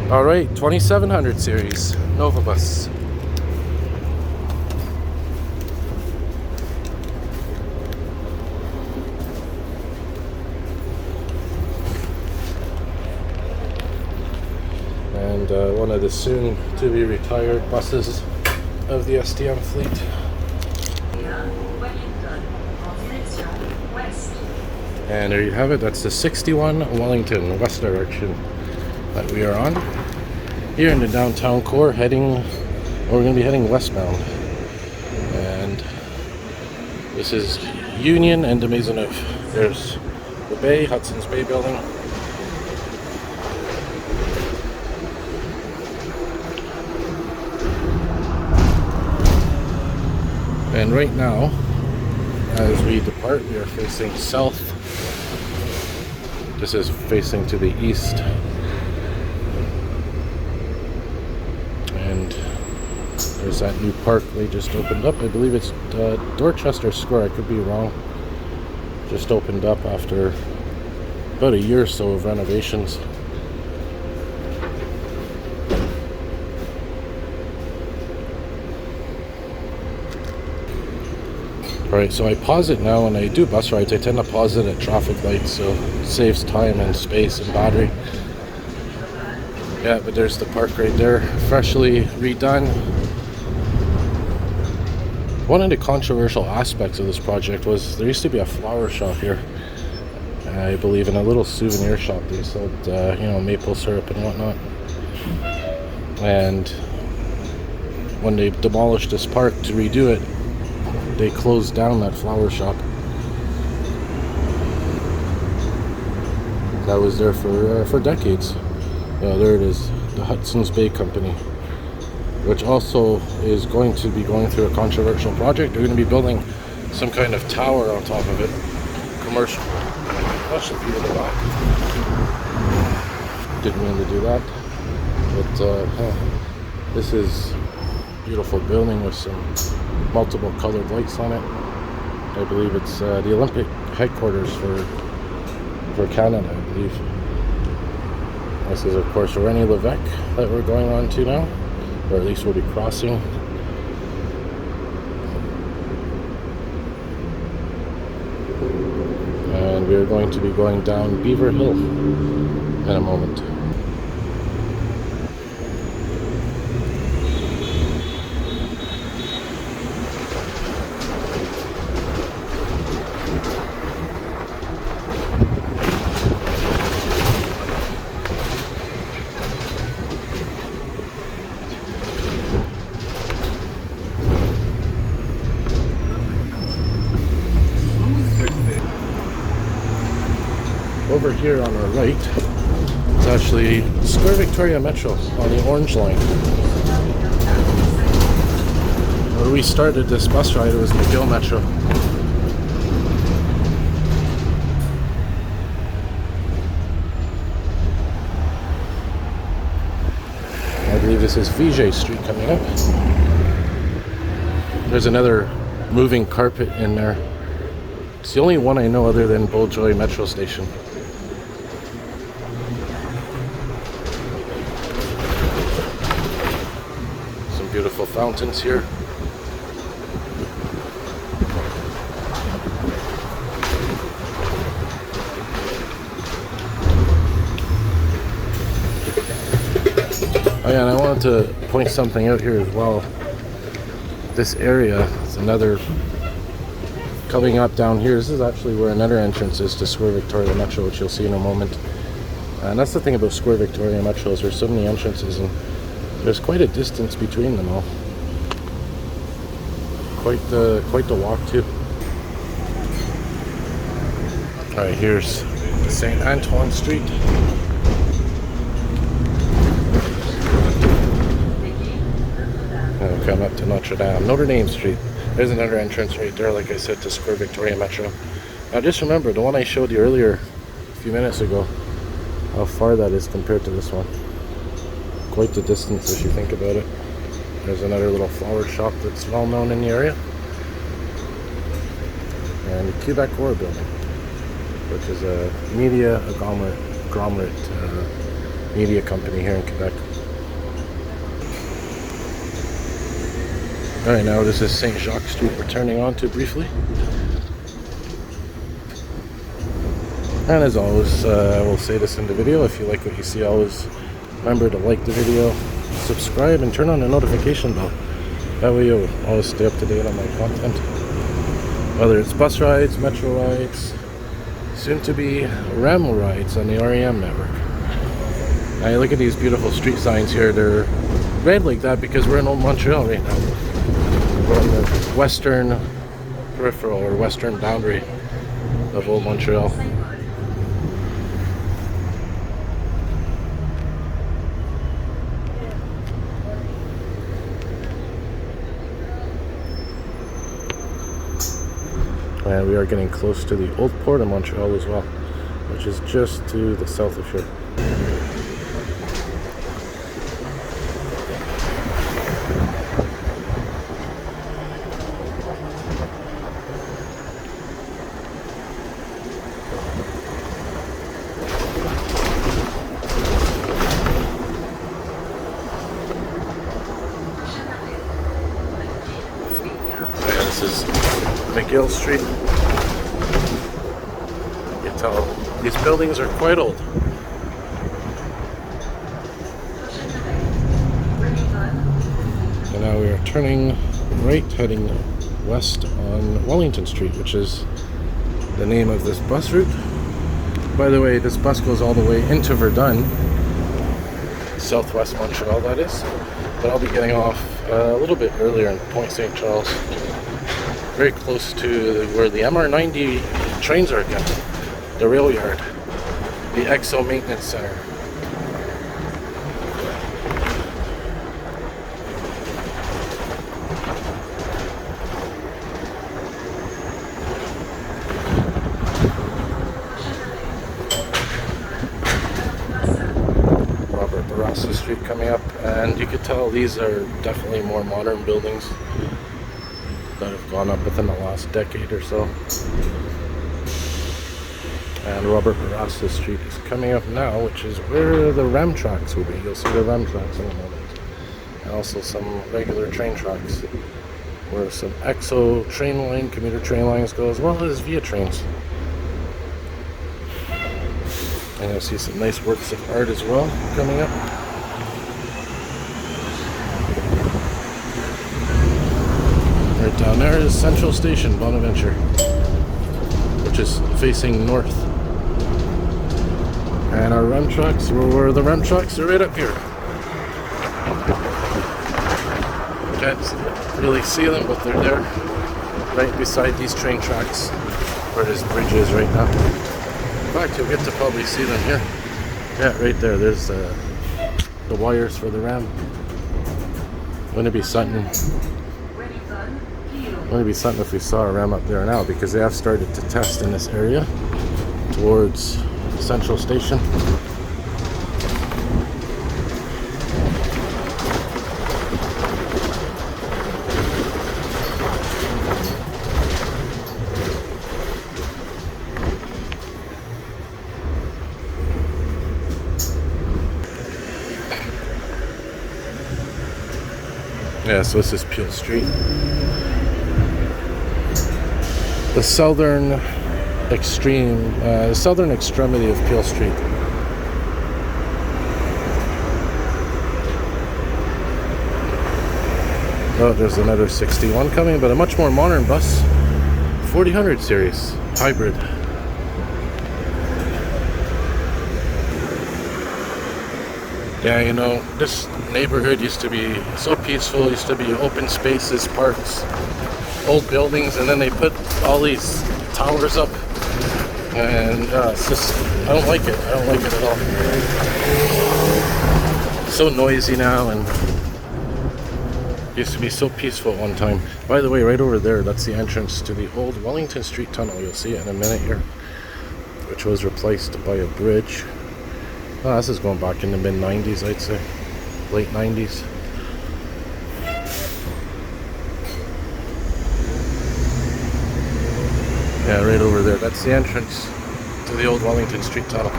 Alright, 2700 series, Nova Bus. And one of the soon to be retired buses of the STM fleet. And there you have it, that's the 61 Wellington west direction that we are on. Here in the downtown core, we're going to be heading westbound. And this is Union and the Maisonneuve. There's the Bay, Hudson's Bay building. And right now, as we depart, we are facing south. This is facing to the east. And there's that new park they just opened up. I believe it's Dorchester Square, I could be wrong. Just opened up after about a year or so of renovations. Alright, so I pause it now. When I do bus rides, I tend to pause it at traffic lights, so it saves time and space and battery. Yeah, but there's the park right there, freshly redone. One of the controversial aspects of this project was there used to be a flower shop here, I believe, in a little souvenir shop. They sold, maple syrup and whatnot. And when they demolished this park to redo it, they closed down that flower shop. That was there for decades. There it is, the Hudson's Bay Company, which also is going to be going through a controversial project. They're going to be building some kind of tower on top of it, commercial. That should be in the back. Didn't mean to do that, but this is a beautiful building with some multiple colored lights on it. I believe it's the Olympic headquarters for Canada, I believe. This is, of course, René Lévesque that we're going on to now, or at least we'll be crossing. And we're going to be going down Beaver Hill in a moment. Over here on our right, it's actually Square Victoria Metro on the Orange Line. When we started this bus ride, it was McGill Metro. I believe this is Vijay Street coming up. There's another moving carpet in there. It's the only one I know other than Beaujoy Metro Station. Some beautiful fountains here. Oh yeah, and I wanted to point something out here as well. This area is another, coming up down here, this is actually where another entrance is to Square Victoria Metro, which you'll see in a moment. And that's the thing about Square Victoria Metro, is there's so many entrances and there's quite a distance between them all. Quite the walk too. Alright, here's St. Antoine Street. And we'll come up to Notre Dame Street. There's another entrance right there, like I said, to Square Victoria Metro. Now just remember, the one I showed you earlier, a few minutes ago, how far that is compared to this one. Quite the distance if you think about it. There's another little flower shop that's well known in the area. And the Quebec-War building, which is a media agglomerate media company here in Quebec. Alright, now this is St. Jacques Street we're turning on to briefly. And as always, I will say this in the video, if you like what you see, always remember to like the video, subscribe, and turn on the notification bell. That way you'll always stay up to date on my content. Whether it's bus rides, metro rides, soon to be RAM rides on the REM network. Now look at these beautiful street signs here. They're red like that because we're in Old Montreal right now. We're on the western peripheral or western boundary of Old Montreal. And we are getting close to the old port of Montreal as well, which is just to the south of here. This is McGill Street. You can tell these buildings are quite old. And now we are turning right, heading west on Wellington Street, which is the name of this bus route. By the way, this bus goes all the way into Verdun, southwest Montreal that is. But I'll be getting off a little bit earlier in Pointe-Saint-Charles. Very close to where the MR90 trains are again, the rail yard, the EXO maintenance center. Street coming up, and you could tell these are definitely more modern buildings that have gone up within the last decade or so. And Robert Bourassa Street is coming up now, which is where the REM tracks will be. You'll see the REM tracks in a moment. And also some regular train tracks, where some EXO train line, commuter train lines go, as well as Via trains. And you'll see some nice works of art as well coming up. Right down there is Central Station, Bonaventure, which is facing north. And our REM tracks, where the REM tracks are right up here. Can't really see them, but they're there, right beside these train tracks, where this bridge is right now. In fact, you'll get to probably see them here. Yeah, right there. There's the wires for the REM. Wouldn't it be something? Wouldn't it be something if we saw a REM up there now, because they have started to test in this area towards Central Station. Yeah, so this is Peel Street. The southern extremity of Peel Street. Oh, there's another 61 coming, but a much more modern bus. 4000 series, hybrid. Yeah, you know, this neighborhood used to be so peaceful, used to be open spaces, parks, old buildings, and then they put all these towers up, and it's just, I don't like it. I don't like it at all. So noisy now, and it used to be so peaceful at one time. By the way, right over there, that's the entrance to the old Wellington Street tunnel. You'll see it in a minute here, which was replaced by a bridge. Oh, this is going back in the mid-90s, I'd say. Late 90s. Yeah, right over there. That's the entrance to the old Wellington Street tunnel.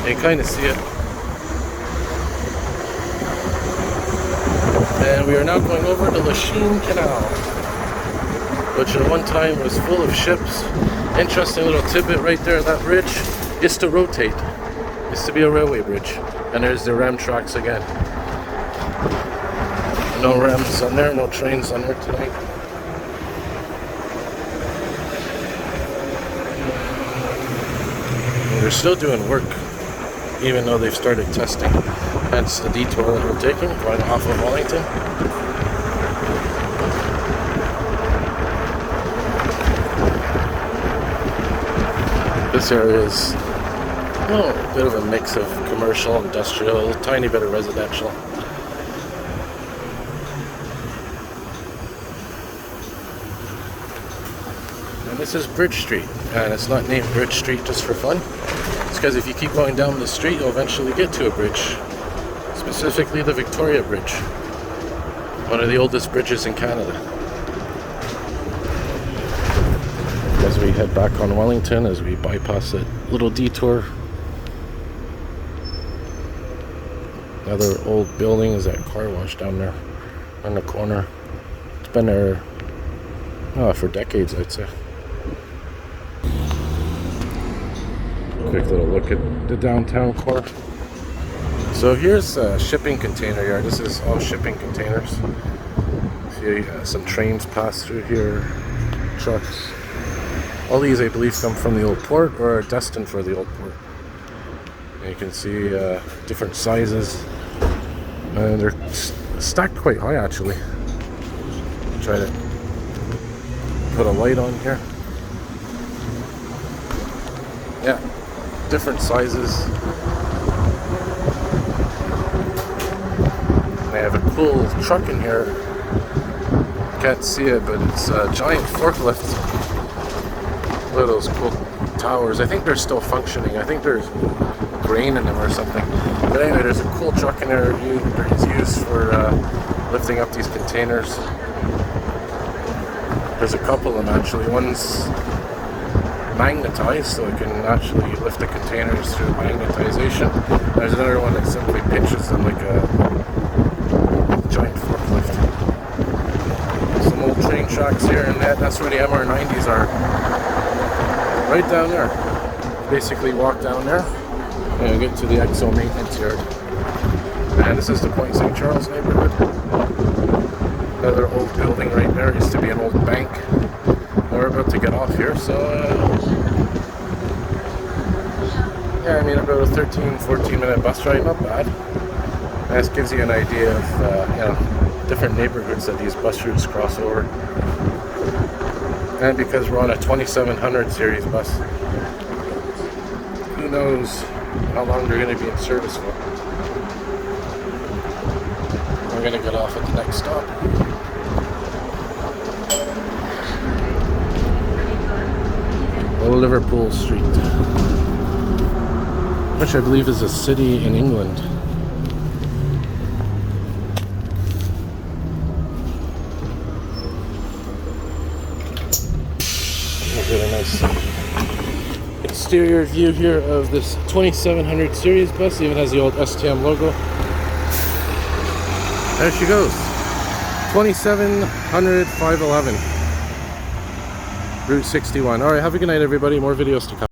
You can kind of see it. And we are now going over the Lachine Canal, which at one time was full of ships. Interesting little tidbit right there, that bridge used to rotate. Used to be a railway bridge. And there's the ram tracks again. No rams on there, no trains on there tonight. And they're still doing work, even though they've started testing. Hence the detour that we're taking, going off of Wellington. This area is a bit of a mix of commercial, industrial, a tiny bit of residential. And this is Bridge Street, and it's not named Bridge Street just for fun. It's because if you keep going down the street, you'll eventually get to a bridge. Specifically the Victoria Bridge, one of the oldest bridges in Canada. As we head back on Wellington, as we bypass that little detour. Another old building is that car wash down there on the corner. It's been there for decades, I'd say. Quick little look at the downtown core. So here's a shipping container yard. This is all shipping containers. See, some trains pass through here, trucks. All these, I believe, come from the old port or are destined for the old port. And you can see different sizes. And they're stacked quite high, actually. Try to put a light on here. Yeah, different sizes. They have a cool truck in here. Can't see it, but it's a giant forklift. Look at those cool towers. I think they're still functioning. I think there's grain in them or something. But anyway, there's a cool truck in there that is used for lifting up these containers. There's a couple of them actually. One's magnetized, so it can actually lift the containers through magnetization. There's another one that simply pinches them like a giant forklift. Some old train tracks here, and that's where the MR90s are. Right down there. Basically walk down there and get to the EXO maintenance yard. And this is the Pointe-Saint-Charles neighborhood. Another old building right there. Used to be an old bank. We're about to get off here, so yeah, I mean about a 13-14 minute bus ride, not bad. And this gives you an idea of different neighborhoods that these bus routes cross over. And because we're on a 2700 series bus, who knows how long they're going to be in service for. We're going to get off at the next stop. Liverpool Street, which I believe is a city in England. Really nice exterior view here of this 2700 series bus. Even has the old STM logo. There she goes. 2700 511. Route 61. Alright, have a good night, everybody. More videos to come.